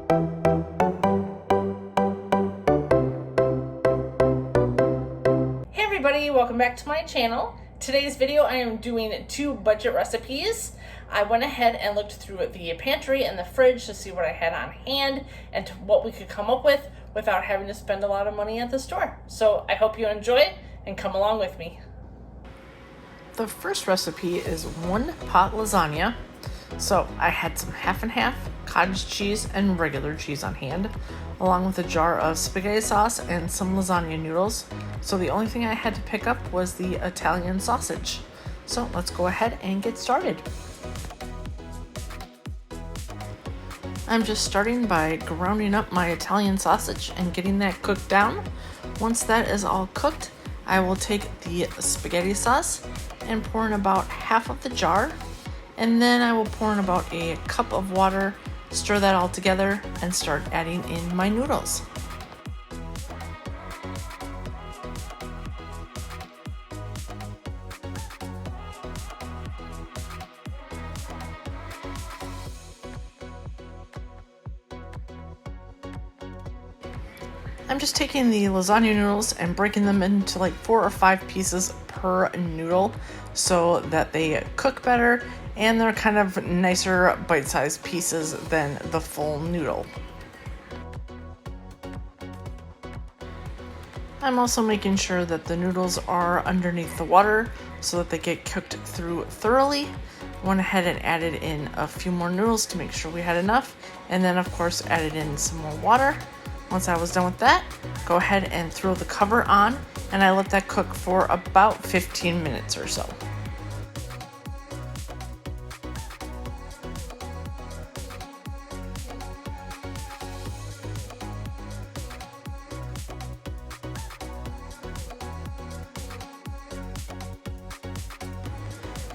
Hey everybody, welcome back to my channel. Today's video I am doing 2 budget recipes. I went ahead and looked through the pantry and the fridge to see what I had on hand and what we could come up with without having to spend a lot of money at the store. So I hope you enjoy and come along with me. The first recipe is 1 pot lasagna. So I had some half and half cottage cheese and regular cheese on hand, along with a jar of spaghetti sauce and some lasagna noodles. So the only thing I had to pick up was the Italian sausage. So let's go ahead and get started. I'm just starting by grounding up my Italian sausage and getting that cooked down. Once that is all cooked, I will take the spaghetti sauce and pour in about half of the jar, and then I will pour in about a cup of water, stir that all together, and start adding in my noodles. I'm just taking the lasagna noodles and breaking them into like 4 or 5 pieces per noodle so that they cook better and they're kind of nicer bite-sized pieces than the full noodle. I'm also making sure that the noodles are underneath the water so that they get cooked through thoroughly. Went ahead and added in a few more noodles to make sure we had enough, and then of course added in some more water. Once I was done with that, go ahead and throw the cover on, and I let that cook for about 15 minutes or so.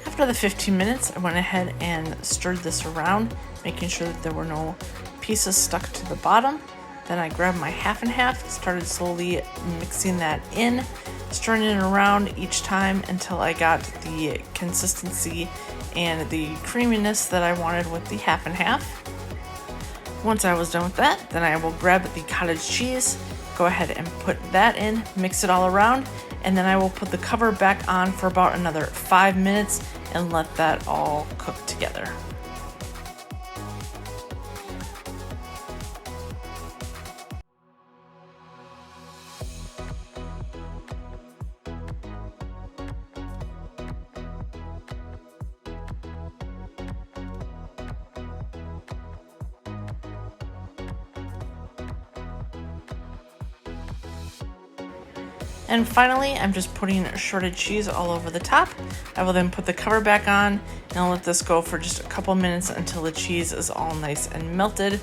After the 15 minutes, I went ahead and stirred this around, making sure that there were no pieces stuck to the bottom. Then I grabbed my half and half, started slowly mixing that in, stirring it around each time until I got the consistency and the creaminess that I wanted with the half and half. Once I was done with that, then I will grab the cottage cheese, go ahead and put that in, mix it all around, and then I will put the cover back on for about another 5 minutes and let that all cook together. And finally, I'm just putting shredded cheese all over the top. I will then put the cover back on and I'll let this go for just a couple minutes until the cheese is all nice and melted.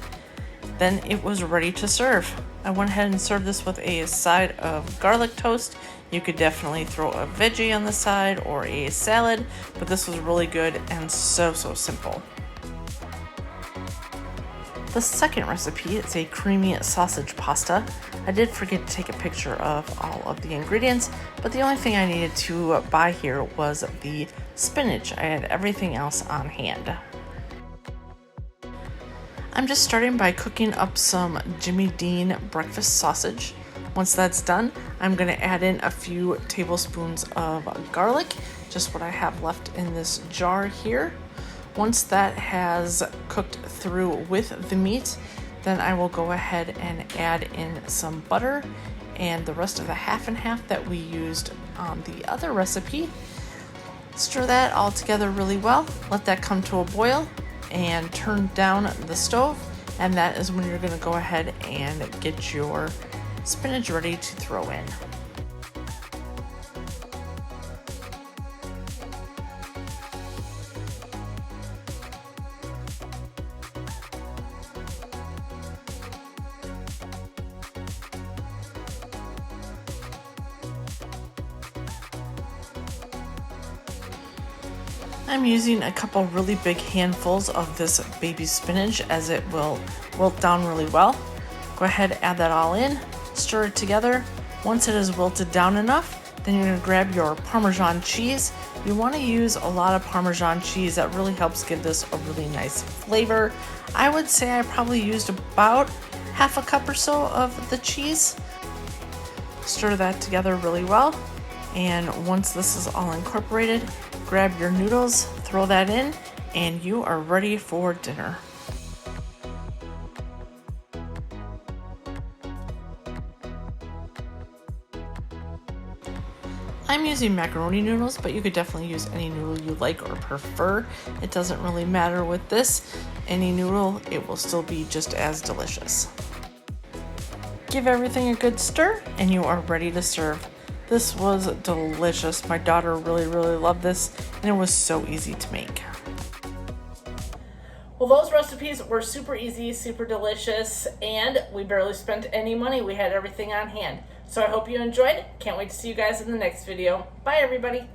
Then it was ready to serve. I went ahead and served this with a side of garlic toast. You could definitely throw a veggie on the side or a salad, but this was really good and so simple. The second recipe is a creamy sausage pasta. I did forget to take a picture of all of the ingredients, but the only thing I needed to buy here was the spinach. I had everything else on hand. I'm just starting by cooking up some Jimmy Dean breakfast sausage. Once that's done, I'm going to add in a few tablespoons of garlic, just what I have left in this jar here. Once that has cooked through with the meat, then I will go ahead and add in some butter and the rest of the half and half that we used on the other recipe. Stir that all together really well, let that come to a boil, and turn down the stove, and that is when you're going to go ahead and get your spinach ready to throw in. I'm using a couple really big handfuls of this baby spinach as it will wilt down really well. Go ahead, add that all in, stir it together. Once it is wilted down enough, then you're going to grab your Parmesan cheese You want to use a lot of Parmesan cheese. That really helps give this a really nice flavor. I would say I probably used about half a cup or so of the cheese. Stir that together really well. And once this is all incorporated, grab your noodles, throw that in, and you are ready for dinner. I'm using macaroni noodles, but you could definitely use any noodle you like or prefer. It doesn't really matter with this. Any noodle, it will still be just as delicious. Give everything a good stir and you are ready to serve. This was delicious. My daughter really loved this, and it was so easy to make. Well, those recipes were super easy, super delicious, and we barely spent any money. We had everything on hand. So I hope you enjoyed. Can't wait to see you guys in the next video. Bye, everybody.